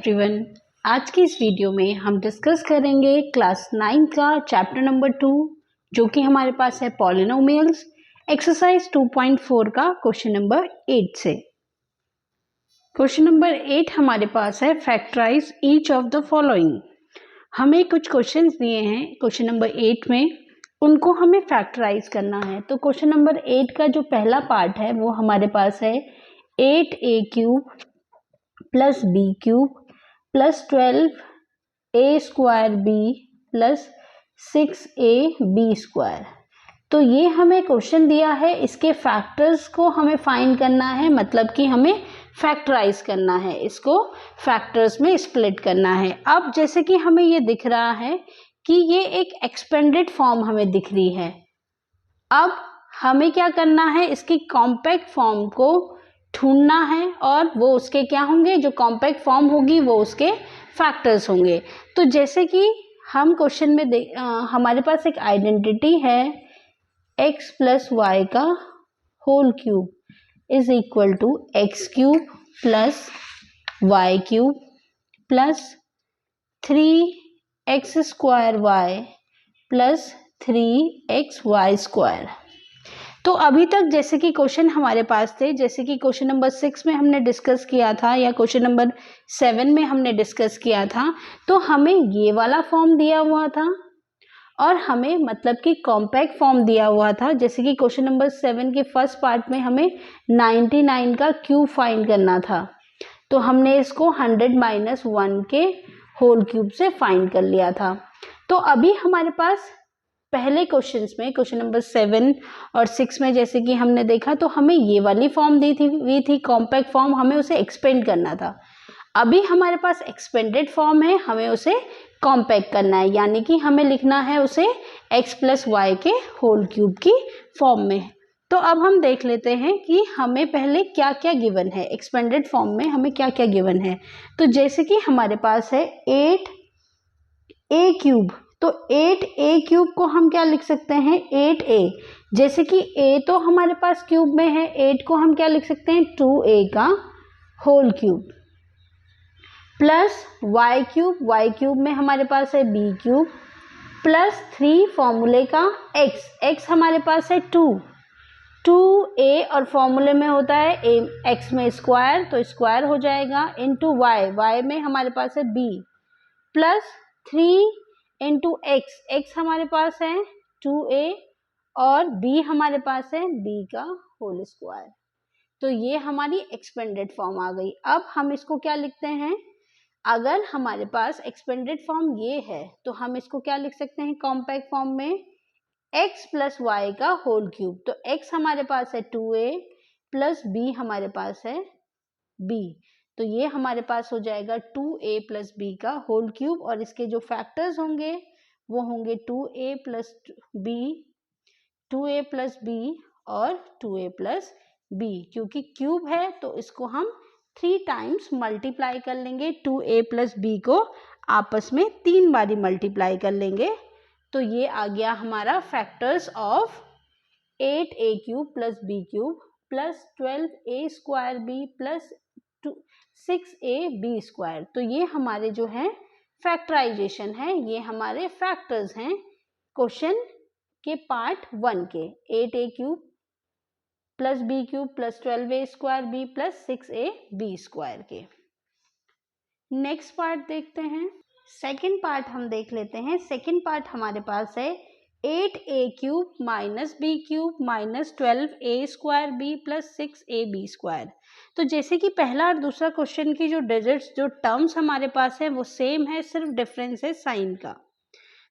Everyone. आज की इस वीडियो में हम डिस्कस करेंगे क्लास 9 का चैप्टर नंबर 2 जो कि हमारे पास है पॉलिनोमियल्स, एक्सरसाइज 2.4 का क्वेश्चन नंबर 8 से। क्वेश्चन नंबर 8 हमारे पास है factorise each of the following. हमें कुछ क्वेश्चंस दिए हैं क्वेश्चन नंबर 8 में, उनको हमें फैक्टराइज करना है। तो क्वेश्चन नंबर 8 का जो पहला पार्ट है वो हमारे पास है 8a³ plus b³ plus 12a² plus 6ab²। तो ये हमें क्वेश्चन दिया है, इसके फैक्टर्स को हमें फाइंड करना है, मतलब कि हमें फैक्टराइज करना है, इसको फैक्टर्स में स्प्लिट करना है। अब जैसे कि हमें ये दिख रहा है कि ये एक एक्सपेंडेड फॉर्म हमें दिख रही है। अब हमें क्या करना है, इसकी कॉम्पैक्ट फॉर्म को ढूंढना है और वो उसके क्या होंगे, जो कॉम्पैक्ट फॉर्म होगी वो उसके फैक्टर्स होंगे। तो जैसे कि हम क्वेश्चन में हमारे पास एक आइडेंटिटी है x प्लस वाई का whole cube is equal to x³ plus y³ plus 3x² plus 3xy²। तो अभी तक जैसे कि क्वेश्चन हमारे पास थे, जैसे कि क्वेश्चन नंबर 6 में हमने डिस्कस किया था या क्वेश्चन नंबर 7 में हमने डिस्कस किया था, तो हमें ये वाला फॉर्म दिया हुआ था और हमें मतलब कि कॉम्पैक्ट फॉर्म दिया हुआ था। जैसे कि क्वेश्चन नंबर 7 के फर्स्ट पार्ट में हमें 99 का क्यूब फाइंड करना था, तो हमने इसको 100 - 1 के होल क्यूब से फाइंड कर लिया था। तो अभी हमारे पास पहले क्वेश्चंस में, क्वेश्चन नंबर 7 और 6 में जैसे कि हमने देखा, तो हमें ये वाली फॉर्म दी थी कॉम्पैक्ट फॉर्म, हमें उसे एक्सपेंड करना था। अभी हमारे पास एक्सपेंडेड फॉर्म है, हमें उसे कॉम्पैक्ट करना है, यानी कि हमें लिखना है उसे x प्लस वाई के होल क्यूब की फॉर्म में। तो अब हम देख लेते हैं कि हमें पहले क्या क्या गिवन है, एक्सपेंडेड फॉर्म में हमें क्या क्या गिवन है। तो जैसे कि हमारे पास है 8a³, तो 8a³ को हम क्या लिख सकते हैं, 8a। जैसे कि a तो हमारे पास क्यूब में है, 8 को हम क्या लिख सकते हैं, 2a का होल क्यूब प्लस y³ में हमारे पास है b³ प्लस 3 फॉर्मूले का x हमारे पास है 2a और फॉर्मूले में होता है x में स्क्वायर, तो स्क्वायर हो जाएगा, इंटू y में हमारे पास है b प्लस 3 इंटू x हमारे पास है 2a और b हमारे पास है b का होल स्क्वायर। तो ये हमारी एक्सपेंडेड फॉर्म आ गई। अब हम इसको क्या लिखते हैं, अगर हमारे पास एक्सपेंडेड फॉर्म ये है तो हम इसको क्या लिख सकते हैं कॉम्पैक्ट फॉर्म में, x प्लस वाई का होल क्यूब। तो x हमारे पास है 2a प्लस b हमारे पास है b, तो ये हमारे पास हो जाएगा 2a प्लस b का होल क्यूब और इसके जो फैक्टर्स होंगे वो होंगे 2a plus b, 2a plus b और 2a प्लस b। क्योंकि क्यूब है तो इसको हम 3 टाइम्स मल्टीप्लाई कर लेंगे, 2a प्लस b को आपस में 3 बारी मल्टीप्लाई कर लेंगे। तो ये आ गया हमारा factors of 8a³ plus b³ plus 12a² plus 6ab²। तो ये हमारे जो है फैक्टराइजेशन है, ये हमारे फैक्टर्स हैं क्वेश्चन के पार्ट 1 के, 8a³ plus b³ plus 12a² plus 6ab² के। नेक्स्ट पार्ट देखते हैं, सेकेंड पार्ट हम देख लेते हैं। सेकेंड पार्ट हमारे पास है 8a³ minus b³ minus 12a² plus 6ab²। तो जैसे कि पहला और दूसरा क्वेश्चन की जो डिजिट्स, जो टर्म्स हमारे पास है वो सेम है, सिर्फ डिफरेंस है साइन का।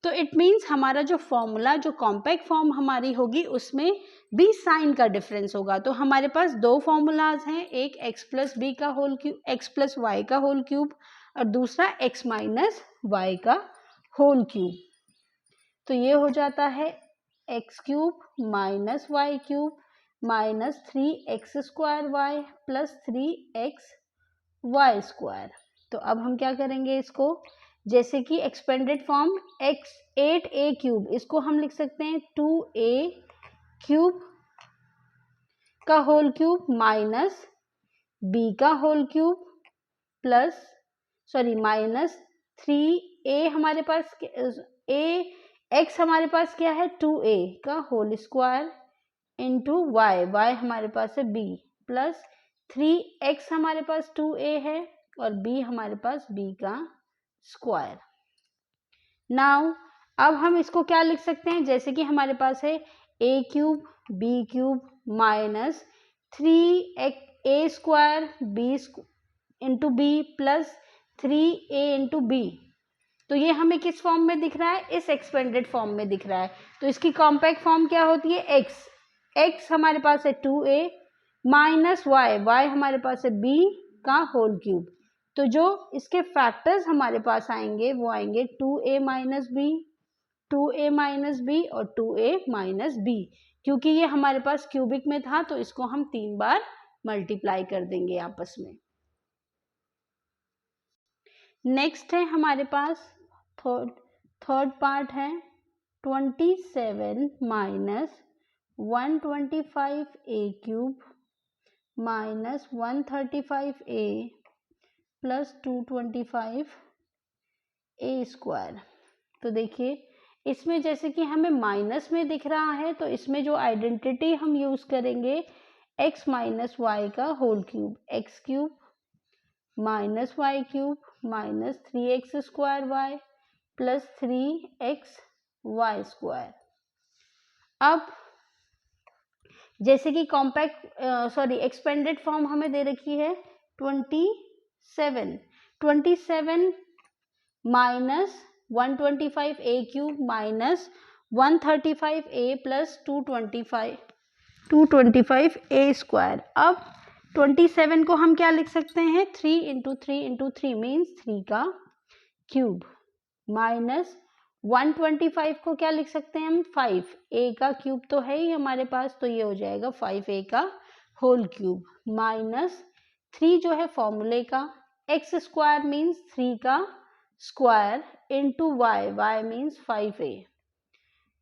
तो इट मीन्स हमारा जो फॉर्मूला, जो कॉम्पैक्ट फॉर्म हमारी होगी उसमें भी साइन का डिफरेंस होगा। तो हमारे पास दो फॉर्मूलाज हैं, एक x प्लस b का whole cube, x plus y का होल क्यूब और दूसरा x माइनस वाई का होल क्यूब। तो ये हो जाता है x³ minus y³ minus 3x² plus 3xy²। तो अब हम क्या करेंगे इसको, जैसे कि एक्सपेंडेड फॉर्म 8a³ इसको हम लिख सकते हैं 2a³ का होल क्यूब माइनस b का whole cube plus sorry minus 3a हमारे पास x हमारे पास क्या है 2a का होल स्क्वायर इंटू y हमारे पास है b प्लस 3x हमारे पास 2a है और b हमारे पास b का स्क्वायर। नाउ अब हम इसको क्या लिख सकते हैं, जैसे कि हमारे पास है a cube b cube minus 3a square b into b plus 3a into b। तो ये हमें किस फॉर्म में दिख रहा है, इस एक्सपेंडेड फॉर्म में दिख रहा है। तो इसकी कॉम्पैक्ट फॉर्म क्या होती है x हमारे पास है 2a माइनस y हमारे पास है b का होल क्यूब। तो जो इसके फैक्टर्स हमारे पास आएंगे वो आएंगे 2a minus b, 2a minus b और 2a माइनस b। क्योंकि ये हमारे पास क्यूबिक में था तो इसको हम 3 बार मल्टीप्लाई कर देंगे आपस में। नेक्स्ट है हमारे पास थर्ड पार्ट है 27 minus 125a cube minus 135a plus 225a square. तो देखिए इसमें जैसे कि हमें माइनस में दिख रहा है तो इसमें जो आइडेंटिटी हम यूज करेंगे x माइनस वाई का whole cube, x cube minus y cube minus 3x square y plus 3x y square. अब जैसे कि एक्सपेंडेड फॉर्म हमें दे रखी है 27 minus 125a cube minus 135a plus 225a square. अब 27 को हम क्या लिख सकते हैं 3 इंटू 3 मीन्स 3 का क्यूब माइनस 125 को क्या लिख सकते हैं हम 5a का क्यूब तो है ही हमारे पास तो ये हो जाएगा 5a का होल क्यूब माइनस 3 जो है फॉर्मूले का x स्क्वायर मीन्स 3 का square into y means 5a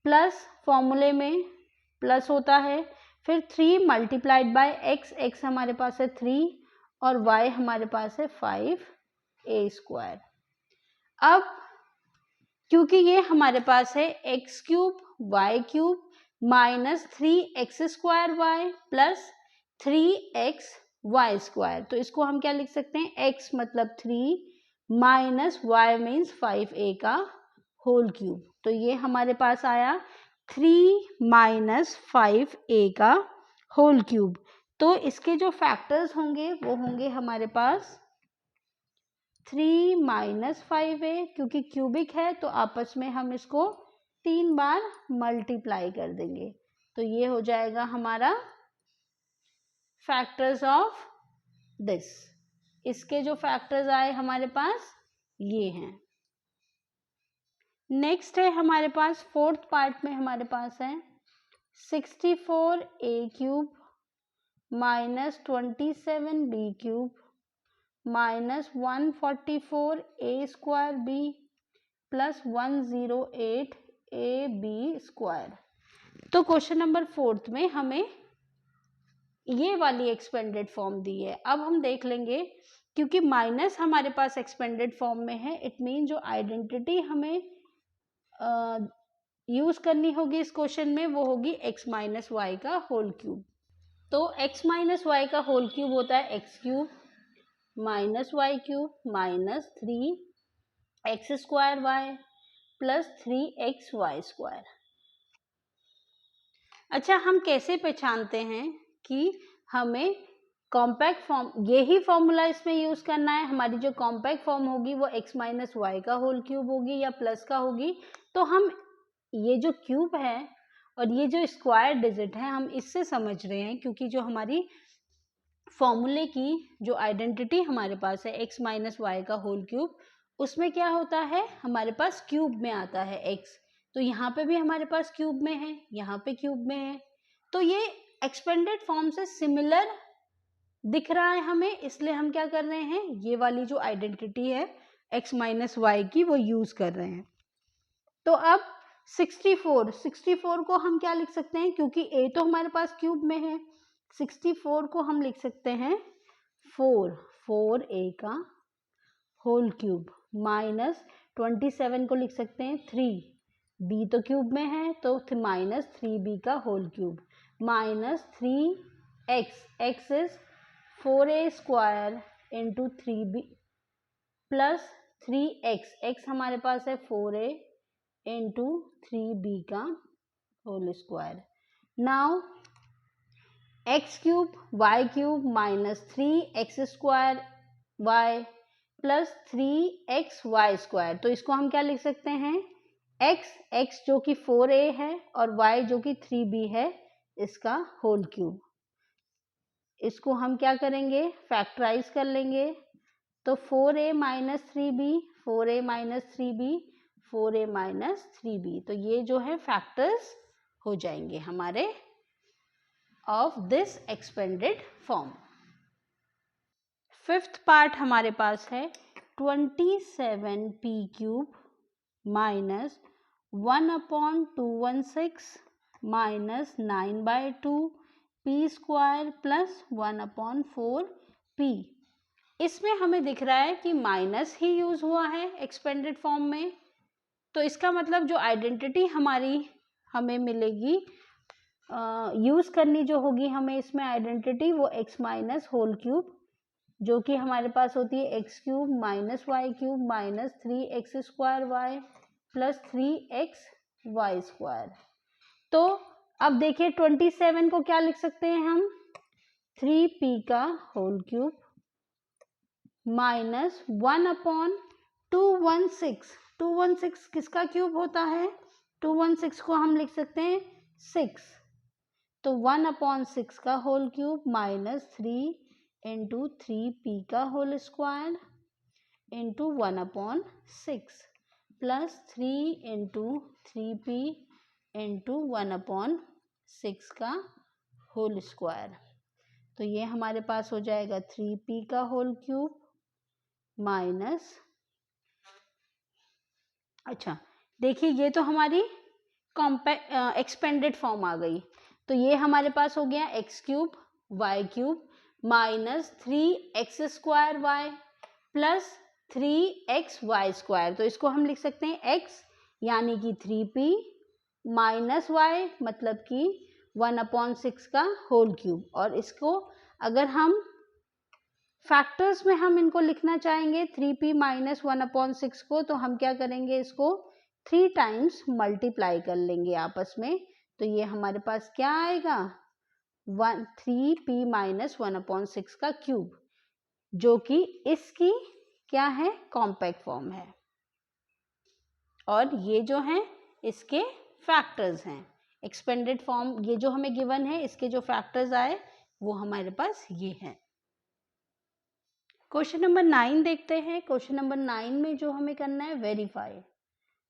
plus फॉर्मूले में प्लस होता है फिर 3 मल्टीप्लाइड बाय x हमारे पास है 3 और y हमारे पास है 5a स्क्वायर। अब क्योंकि ये हमारे पास है x cube y cube minus 3x square y plus 3x y square तो इसको हम क्या लिख सकते हैं x मतलब 3 माइनस y मीन्स 5a का होल क्यूब। तो ये हमारे पास आया 3 माइनस 5a का होल क्यूब। तो इसके जो फैक्टर्स होंगे वो होंगे हमारे पास 3 माइनस 5a क्योंकि क्यूबिक है तो आपस में हम इसको 3 बार मल्टीप्लाई कर देंगे। तो ये हो जाएगा हमारा फैक्टर्स ऑफ दिस। इसके जो फैक्टर्स आए हमारे पास ये हैं। नेक्स्ट है हमारे पास फोर्थ पार्ट में हमारे पास है 64a cube minus 27b cube minus 144a square b plus 108ab square. तो क्वेश्चन नंबर 4 में हमें ये वाली एक्सपेंडेड फॉर्म दी है। अब हम देख लेंगे क्योंकि माइनस हमारे पास एक्सपेंडेड फॉर्म में है इट मीन जो आइडेंटिटी हमें यूज करनी होगी इस क्वेश्चन में वो होगी x माइनस वाई का होल क्यूब। तो x माइनस वाई का होल क्यूब होता है x cube minus y cube minus 3x square y plus 3x y square. अच्छा हम कैसे पहचानते हैं कि हमें कॉम्पैक्ट फॉर्म यही फॉर्मूला इसमें यूज करना है। हमारी जो कॉम्पैक्ट फॉर्म होगी वो x माइनस वाई का होल क्यूब होगी या प्लस का होगी। तो हम ये जो क्यूब है और ये जो स्क्वायर डिजिट है हम इससे समझ रहे हैं क्योंकि जो हमारी फॉर्मूले की जो आइडेंटिटी हमारे पास है x माइनस वाई का होल क्यूब उसमें क्या होता है हमारे पास क्यूब में आता है x। तो यहाँ पे भी हमारे पास क्यूब में है यहाँ पे क्यूब में है। तो ये एक्सपेंडेड फॉर्म से सिमिलर दिख रहा है हमें इसलिए हम क्या कर रहे हैं ये वाली जो आइडेंटिटी है x माइनस वाई की वो यूज कर रहे हैं। तो अब 64 को हम क्या लिख सकते हैं क्योंकि a तो हमारे पास क्यूब में है 64 को हम लिख सकते हैं 4a का होल क्यूब माइनस 27 को लिख सकते हैं 3, b तो क्यूब में है तो माइनस 3b का whole cube minus 3x, x is 4a square into 3b plus 3x, x हमारे पास है 4a इंटू 3b का whole square. Now x cube y cube minus 3x square y plus 3x y square. तो इसको हम क्या लिख सकते हैं, x जो कि 4a है और y जो कि 3b है, इसका होल क्यूब. इसको हम क्या करेंगे, फैक्टराइज कर लेंगे. तो 4a minus 3b, 4a minus 3b, 4a minus 3b. तो ये जो है फैक्टर्स हो जाएंगे हमारे of this expanded form. Fifth part हमारे पास है 27p cube minus 1/216 minus 9/2 p square plus 1/4p. इसमें हमें दिख रहा है कि माइनस ही यूज हुआ है एक्सपेंडेड फॉर्म में. तो इसका मतलब जो आइडेंटिटी हमारी हमें मिलेगी, यूज करनी जो होगी हमें इसमें आइडेंटिटी, वो x माइनस होल क्यूब, जो कि हमारे पास होती है x cube minus y cube minus 3x square y plus 3x y square. तो अब देखिए 27 को क्या लिख सकते हैं हम, 3p का होल क्यूब माइनस 1/216. 216 किसका क्यूब होता है, 216 को हम लिख सकते हैं 6. तो 1/6 का whole cube minus 3 into 3p का whole square into 1/6 plus 3 into 3p into 1/6 का होल स्क्वायर. तो ये हमारे पास हो जाएगा 3p का होल क्यूब माइनस, अच्छा देखिए ये तो हमारी एक्सपेंडेड फॉर्म आ गई. तो ये हमारे पास हो गया x cube y cube minus 3x square y plus 3x y square. तो इसको हम लिख सकते हैं x यानी कि 3p माइनस y मतलब कि 1/6 का होल क्यूब. और इसको अगर हम फैक्टर्स में हम इनको लिखना चाहेंगे 3p माइनस 1/6 को, तो हम क्या करेंगे, इसको 3 टाइम्स मल्टीप्लाई कर लेंगे आपस में. तो ये हमारे पास क्या आएगा, 3p माइनस 1/6 का क्यूब, जो कि इसकी क्या है, कॉम्पैक्ट फॉर्म है. और ये जो है इसके फैक्टर्स हैं. एक्सपेंडेड फॉर्म ये जो हमें गिवन है, इसके जो फैक्टर्स आए वो हमारे पास ये हैं. क्वेश्चन नंबर 9 देखते हैं. क्वेश्चन नंबर 9 में जो हमें करना है, वेरीफाई.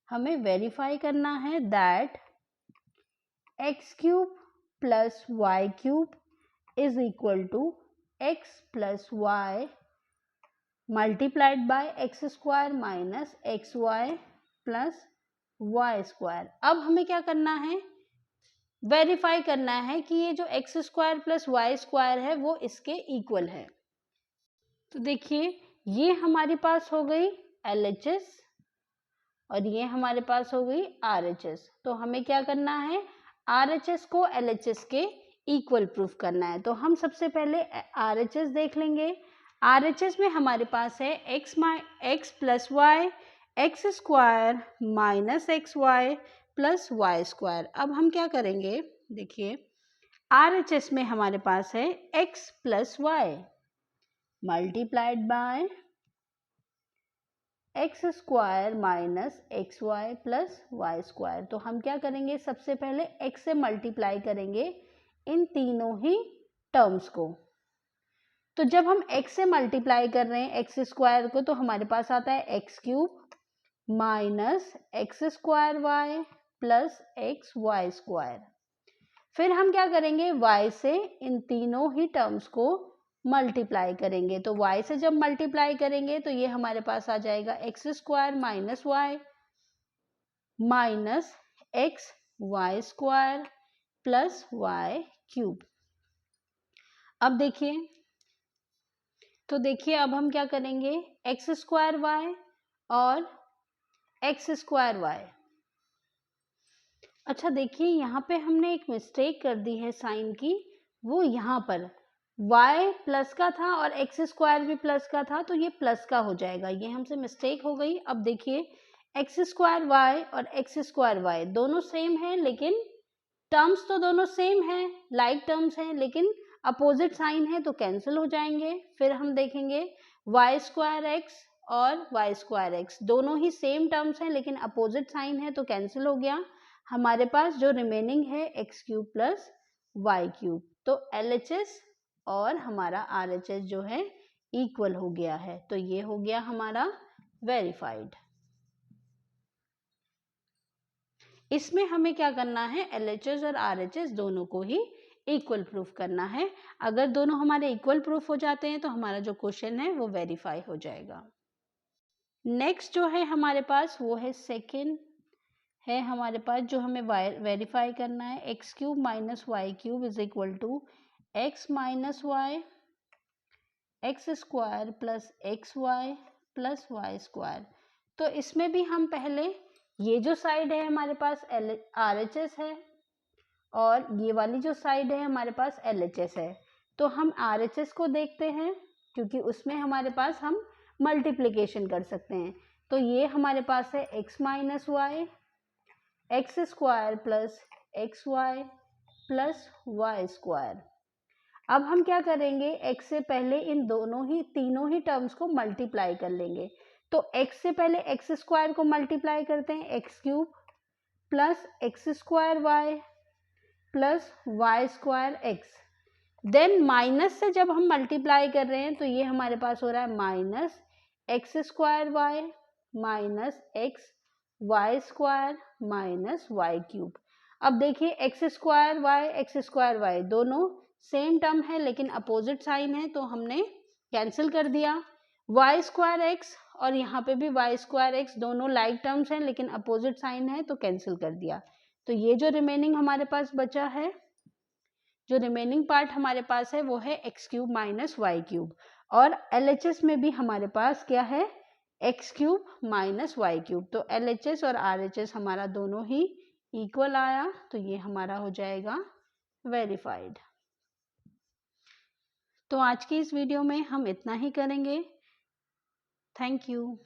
हमें वेरीफाई करना है that x cube plus y cube is equal to x plus y multiplied by x square minus x y plus y square. अब हमें क्या करना है, वेरीफाई करना है कि ये जो x square plus y square है वो इसके इक्वल है. तो देखिए ये हमारे पास हो गई LHS और ये हमारे पास हो गई RHS. तो हमें क्या करना है, RHS को LHS के इक्वल प्रूफ करना है. तो हम सबसे पहले RHS देख लेंगे. RHS में हमारे पास है x plus y x square minus x y plus y square. अब हम क्या करेंगे, देखिए RHS में हमारे पास है x plus y multiplied by x square minus x y plus y square. तो हम क्या करेंगे, सबसे पहले x से मल्टीप्लाई करेंगे इन तीनों ही टर्म्स को. तो जब हम x से मल्टीप्लाई कर रहे हैं एक्स स्क्वायर को, तो हमारे पास आता है x cube minus x square y plus x y square. फिर हम क्या करेंगे, y से इन तीनों ही टर्म्स को मल्टीप्लाई करेंगे. तो y से जब मल्टीप्लाई करेंगे तो ये हमारे पास आ जाएगा x square minus y minus x y square plus y cube. अब देखिए तो देखिए अब हम क्या करेंगे, एक्स स्क्वायर वाई और एक्स स्क्वायर वाई। अच्छा देखिए यहाँ पे हमने एक मिस्टेक कर दी है साइन की, वो यहाँ पर y प्लस का था और एक्स स्क्वायर भी प्लस का था, तो ये प्लस का हो जाएगा, ये हमसे मिस्टेक हो गई। अब देखिए एक्स स्क्वायर वाई और एक्स स्क्वायर वाई दोनों सेम है, लेकिन टर्म्स तो दोनों सेम है, लाइक टर्म्स हैं, लेकिन अपोजिट साइन है तो कैंसिल हो जाएंगे। फिर हम देखेंगे वाई स्क्वायर एक्स और वाई स्क्वायर एक्स दोनों ही सेम टर्म्स हैं, लेकिन अपोजिट साइन है तो कैंसिल हो गया। हमारे पास जो रिमेनिंग है x cube plus y cube, तो LHS और हमारा RHS जो है इक्वल हो गया है, तो ये हो गया हमारा वेरीफाइड। इसमें हमें क्या करना है, LHS और RHS दोनों को ही इक्वल प्रूफ करना है। अगर दोनों हमारे इक्वल प्रूफ हो जाते हैं तो हमारा जो क्वेश्चन है वो वेरीफाई हो जाएगा। नेक्स्ट जो है हमारे पास वो है सेकेंड है हमारे पास, जो हमें वेरीफाई करना है, x cube minus y cube is equal to x minus y x square plus x y plus y square. तो इसमें भी हम पहले ये जो साइड है हमारे पास RHS है और ये वाली जो साइड है हमारे पास LHS है, तो हम RHS को देखते हैं क्योंकि उसमें हमारे पास हम मल्टीप्लिकेशन कर सकते हैं। तो ये हमारे पास है x minus y x square plus x y plus y square. अब हम क्या करेंगे, x से पहले इन तीनों ही टर्म्स को मल्टीप्लाई कर लेंगे। तो x से पहले एक्स स्क्वायर को मल्टीप्लाई करते हैं, x cube plus x square y plus y square x. Then minus से जब हम मल्टीप्लाई कर रहे हैं तो ये हमारे पास हो रहा है minus x square y minus x y square minus y cube. अब देखिए एक्स स्क्वायर वाई दोनों सेम टर्म है लेकिन अपोजिट साइन है, तो हमने कैंसिल कर दिया। वाई स्क्वायर एक्स और यहाँ पे भी वाई स्क्वायर एक्स दोनों लाइक टर्म्स हैं लेकिन अपोजिट साइन है, तो कैंसिल कर दिया। तो ये जो रिमेनिंग हमारे पास बचा है, जो रिमेनिंग पार्ट हमारे पास है वो है x cube minus y cube, और LHS में भी हमारे पास क्या है, x cube minus y cube. तो LHS और RHS हमारा दोनों ही इक्वल आया, तो ये हमारा हो जाएगा वेरीफाइड। तो आज की इस वीडियो में हम इतना ही करेंगे। Thank you.